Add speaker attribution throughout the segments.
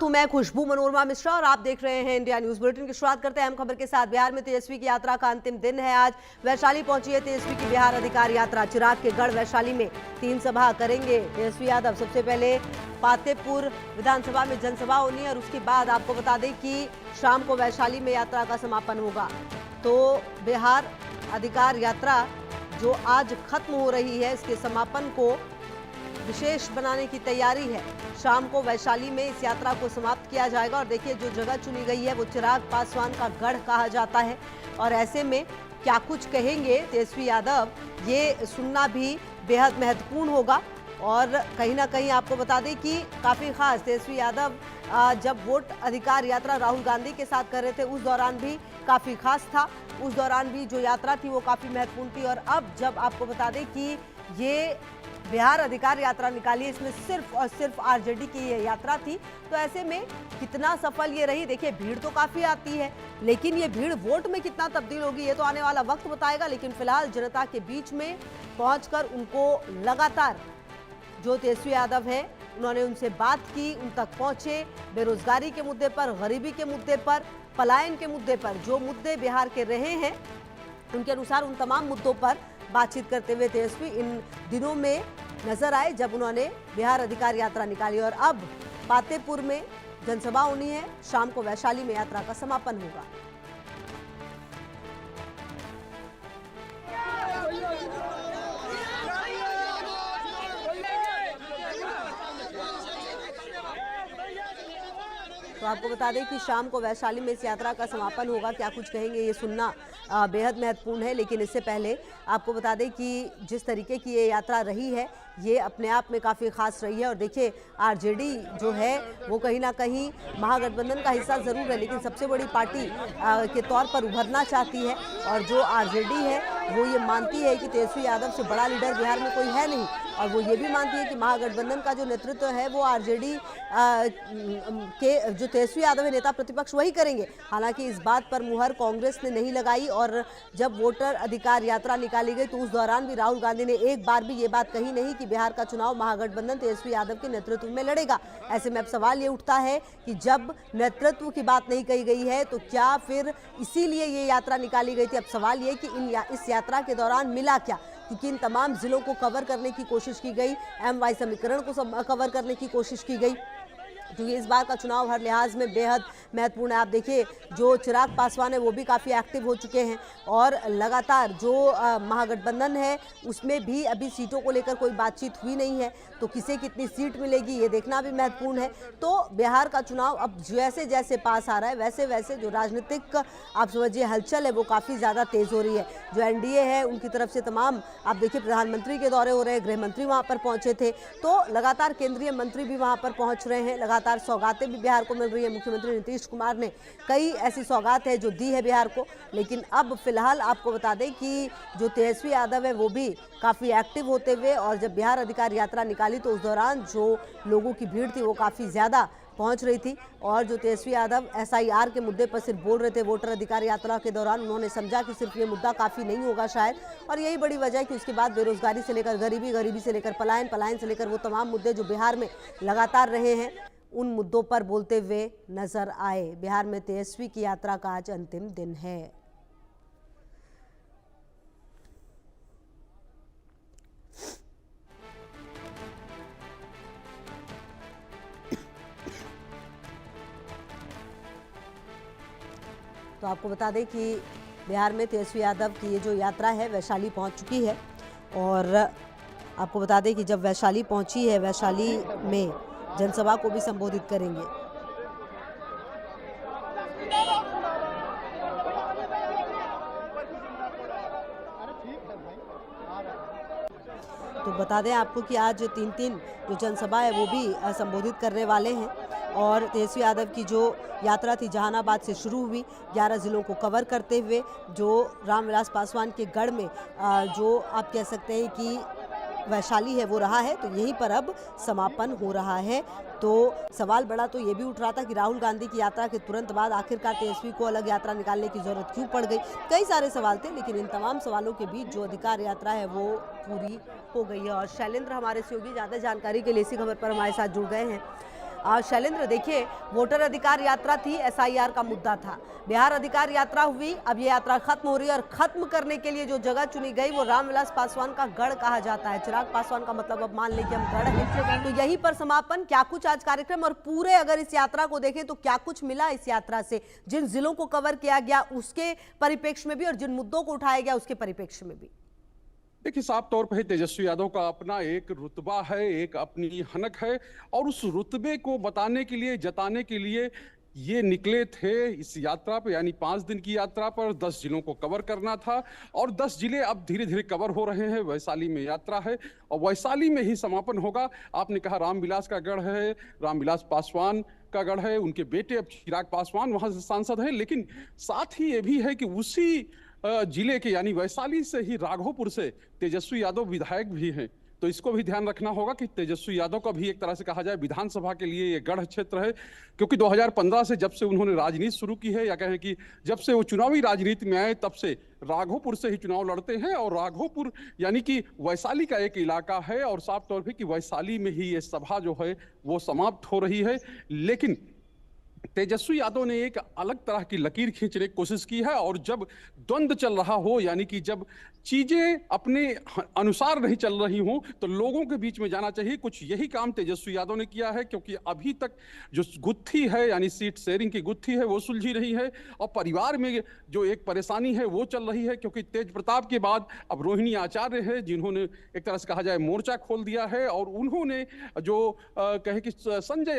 Speaker 1: तो मैं खुशबू मनोरमा मिश्रा और आप देख रहे हैं इंडिया न्यूज बुलेटिन की शुरुआत करते हैं अहम खबर के साथ। बिहार में तेजस्वी की यात्रा का अंतिम दिन है। आज वैशाली पहुंची है तेजस्वी की बिहार अधिकार यात्रा। चिराग के गढ़ वैशाली में 3 सभा करेंगे तेजस्वी यादव। सबसे पहले पातेपुर विधानसभा में जनसभा होनी है और उसके बाद आपको बता दें कि शाम को वैशाली में यात्रा का समापन होगा। तो बिहार अधिकार यात्रा जो आज खत्म हो रही है, इसके समापन को विशेष बनाने की तैयारी है। शाम को वैशाली में इस यात्रा को समाप्त किया जाएगा और देखिए जो जगह चुनी गई है वो चिराग पासवान का गढ़ कहा जाता है। और ऐसे में क्या कुछ कहेंगे तेजस्वी यादव, ये सुनना भी बेहद महत्वपूर्ण होगा। और कहीं ना कहीं आपको बता दें कि काफ़ी खास तेजस्वी यादव जब वोट अधिकार यात्रा राहुल गांधी के साथ कर रहे थे उस दौरान भी काफ़ी खास था। उस दौरान भी जो यात्रा थी वो काफ़ी महत्वपूर्ण थी। और अब जब आपको बता दें कि ये बिहार अधिकार यात्रा निकाली, इसमें सिर्फ और सिर्फ आरजेडी की ये यात्रा थी, तो ऐसे में कितना सफल ये रही। देखिए भीड़ तो काफ़ी आती है, लेकिन ये भीड़ वोट में कितना तब्दील होगी ये तो आने वाला वक्त बताएगा। लेकिन फिलहाल जनता के बीच में पहुंचकर उनको लगातार जो तेजस्वी यादव है उन्होंने उनसे बात की, उन तक पहुंचे। बेरोजगारी के मुद्दे पर, गरीबी के मुद्दे पर, पलायन के मुद्दे पर, जो मुद्दे बिहार के रहे हैं उनके अनुसार उन तमाम मुद्दों पर बातचीत करते हुए तेजस्वी इन दिनों में नजर आए जब उन्होंने बिहार अधिकार यात्रा निकाली। और अब पातेपुर में जनसभा होनी है, शाम को वैशाली में यात्रा का समापन होगा। तो आपको बता दें कि शाम को वैशाली में इस यात्रा का समापन होगा। क्या कुछ कहेंगे ये सुनना बेहद महत्वपूर्ण है। लेकिन इससे पहले आपको बता दें कि जिस तरीके की ये यात्रा रही है ये अपने आप में काफ़ी खास रही है। और देखिए आरजेडी जो है वो कहीं ना कहीं महागठबंधन का हिस्सा ज़रूर है, लेकिन सबसे बड़ी पार्टी के तौर पर उभरना चाहती है। और जो आरजेडी है वो ये मानती है कि तेजस्वी यादव से बड़ा लीडर बिहार में कोई है नहीं। और वो ये भी मानती है कि महागठबंधन का जो नेतृत्व है वो आरजेडी के जो तेजस्वी यादव है नेता प्रतिपक्ष वही करेंगे। हालांकि इस बात पर मुहर कांग्रेस ने नहीं लगाई। और जब वोटर अधिकार यात्रा निकाली गई तो उस दौरान भी राहुल गांधी ने एक बार भी ये बात कही नहीं कि बिहार का चुनाव महागठबंधन तेजस्वी यादव के नेतृत्व में लड़ेगा। ऐसे में अब सवाल ये उठता है कि जब नेतृत्व की बात नहीं कही गई है तो क्या फिर इसीलिए ये यात्रा निकाली गई थी। अब सवाल ये कि इस यात्रा के दौरान मिला क्या, क्योंकि इन तमाम जिलों को कवर करने की कोशिश की गई, MY समीकरण को कवर करने की कोशिश की गई, क्योंकि इस बार का चुनाव हर लिहाज में बेहद महत्वपूर्ण है। आप देखिए जो चिराग पासवान है वो भी काफ़ी एक्टिव हो चुके हैं और लगातार जो महागठबंधन है उसमें भी अभी सीटों को लेकर कोई बातचीत हुई नहीं है। तो किसे कितनी सीट मिलेगी ये देखना भी महत्वपूर्ण है। तो बिहार का चुनाव अब जैसे जैसे पास आ रहा है वैसे वैसे जो राजनीतिक आप समझिए हलचल है वो काफ़ी ज़्यादा तेज़ हो रही है। जो NDA है उनकी तरफ से तमाम आप देखिए प्रधानमंत्री के दौरे हो रहे हैं, गृह मंत्री वहाँ पर पहुँचे थे, तो लगातार केंद्रीय मंत्री भी वहाँ पर पहुँच रहे हैं। लगातार सौगातें भी बिहार को मिल रही है। मुख्यमंत्री नीतीश कुमार ने कई ऐसी सौगात है जो दी है बिहार को। लेकिन अब फिलहाल आपको बता दें कि जो तेजस्वी यादव है वो भी काफ़ी एक्टिव होते हुए, और जब बिहार अधिकार यात्रा निकाली तो उस दौरान जो लोगों की भीड़ थी वो काफ़ी ज़्यादा पहुंच रही थी। और जो तेजस्वी यादव SIR के मुद्दे पर सिर्फ बोल रहे थे वोटर अधिकार यात्रा के दौरान, उन्होंने समझा कि सिर्फ ये मुद्दा काफ़ी नहीं होगा शायद। और यही बड़ी वजह है कि उसके बाद बेरोजगारी से लेकर गरीबी, गरीबी से लेकर पलायन, पलायन से लेकर वो तमाम मुद्दे जो बिहार में लगातार रहे हैं उन मुद्दों पर बोलते हुए नजर आए। बिहार में तेजस्वी की यात्रा का आज अंतिम दिन है। तो आपको बता दें कि बिहार में तेजस्वी यादव की ये जो यात्रा है वैशाली पहुंच चुकी है। और आपको बता दें कि जब वैशाली पहुंची है, वैशाली में जनसभा को भी संबोधित करेंगे। तो बता दें आपको कि आज 3 जो जनसभा है वो भी संबोधित करने वाले हैं। और तेजस्वी यादव की जो यात्रा थी जहानाबाद से शुरू हुई, 11 जिलों को कवर करते हुए जो रामविलास पासवान के गढ़ में जो आप कह सकते हैं कि वैशाली है वो रहा है, तो यहीं पर अब समापन हो रहा है। तो सवाल बड़ा तो ये भी उठ रहा था कि राहुल गांधी की यात्रा के तुरंत बाद आखिरकार तेजस्वी को अलग यात्रा निकालने की जरूरत क्यों पड़ गई। कई सारे सवाल थे, लेकिन इन तमाम सवालों के बीच जो अधिकार यात्रा है वो पूरी हो गई है। और शैलेंद्र हमारे सहयोगी ज़्यादा जानकारी के लिए इसी खबर पर हमारे साथ जुड़ गए हैं। शैलेंद्र, देखिए, वोटर अधिकार यात्रा थी, एसआईआर का मुद्दा था, बिहार अधिकार यात्रा हुई, अब ये यात्रा खत्म हो रही है और खत्म करने के लिए जो जगह चुनी गई वो रामविलास पासवान का गढ़ कहा जाता है। चिराग पासवान का मतलब, अब मान लें कि हम गढ़ हैं, तो यहीं पर समापन। क्या कुछ आज कार्यक्रम और पूरे अगर इस यात्रा को देखें तो क्या कुछ मिला इस यात्रा से, जिन जिलों को कवर किया गया उसके परिप्रेक्ष्य में भी और जिन मुद्दों को उठाया गया उसके परिप्रेक्ष्य में भी?
Speaker 2: देखिए, साफ तौर पर तेजस्वी यादव का अपना एक रुतबा है, एक अपनी हनक है, और उस रुतबे को बताने के लिए, जताने के लिए ये निकले थे इस यात्रा पर। यानी 5 दिन की यात्रा पर 10 जिलों को कवर करना था, और 10 जिले अब धीरे धीरे कवर हो रहे हैं। वैशाली में यात्रा है और वैशाली में ही समापन होगा। आपने कहा रामविलास का गढ़ है, रामविलास पासवान का गढ़ है, उनके बेटे अब चिराग पासवान वहां से सांसद हैं, लेकिन साथ ही ये भी है कि उसी जिले के यानी वैशाली से ही राघोपुर से तेजस्वी यादव विधायक भी हैं। तो इसको भी ध्यान रखना होगा कि तेजस्वी यादव का भी एक तरह से कहा जाए विधानसभा के लिए ये गढ़ क्षेत्र है, क्योंकि 2015 से जब से उन्होंने राजनीति शुरू की है, या कहें कि जब से वो चुनावी राजनीति में आए, तब से राघोपुर से ही चुनाव लड़ते हैं। और राघोपुर यानी कि वैशाली का एक इलाका है, और साफ तौर पर कि वैशाली में ही ये सभा जो है वो समाप्त हो रही है। लेकिन तेजस्वी यादव ने एक अलग तरह की लकीर खींचने की कोशिश की है, और जब द्वंद्व चल रहा हो, यानी कि जब चीजें अपने अनुसार नहीं चल रही हों, तो लोगों के बीच में जाना चाहिए। कुछ यही काम तेजस्वी यादव ने किया है, क्योंकि अभी तक जो गुत्थी है यानी सीट शेयरिंग की गुत्थी है वो सुलझी रही है, और परिवार में जो एक परेशानी है वो चल रही है, क्योंकि तेज प्रताप के बाद अब रोहिणी आचार्य है, जिन्होंने एक तरह से कहा जाए मोर्चा खोल दिया है, और उन्होंने जो कहे कि संजय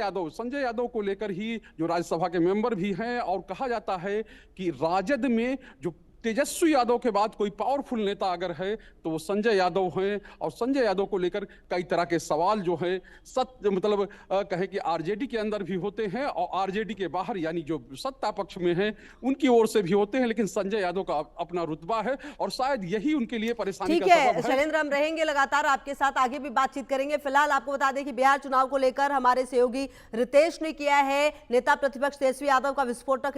Speaker 2: यादव को लेकर ही जो राज्यसभा के मेंबर भी हैं, और कहा जाता है कि राजद में जो तेजस्वी यादव के बाद कोई पावरफुल नेता अगर है तो वो संजय यादव हैं, और संजय यादव को लेकर कई तरह के सवाल जो है मतलब कहे कि आरजेडी के अंदर भी होते हैं, और आरजेडी के बाहर यानी जो सत्ता पक्ष में हैं उनकी ओर से भी होते हैं। लेकिन संजय यादव का अपना रुतबा है, और शायद यही उनके लिए परेशानी का सबब है।
Speaker 1: शैलेंद्र, हम रहेंगे लगातार आपके साथ, आगे भी बातचीत करेंगे। फिलहाल आपको बता दें कि बिहार चुनाव को लेकर हमारे सहयोगी रितेश ने किया है नेता प्रतिपक्ष तेजस्वी यादव का विस्फोटक